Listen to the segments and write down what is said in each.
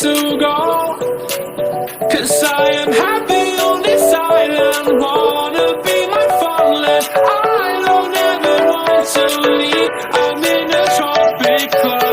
to go. 'Cause I am happy on this island, wanna be my farmland. I don't ever want to leave, I'm in a tropic club.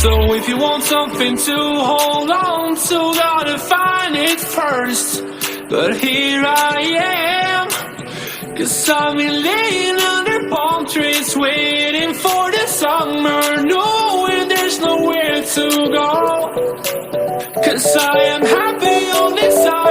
So if you want something to hold on to, gotta find it first. But here I am, 'cause I've been laying under palm trees, waiting for the summer, knowing there's nowhere to go. 'Cause I am happy on this island.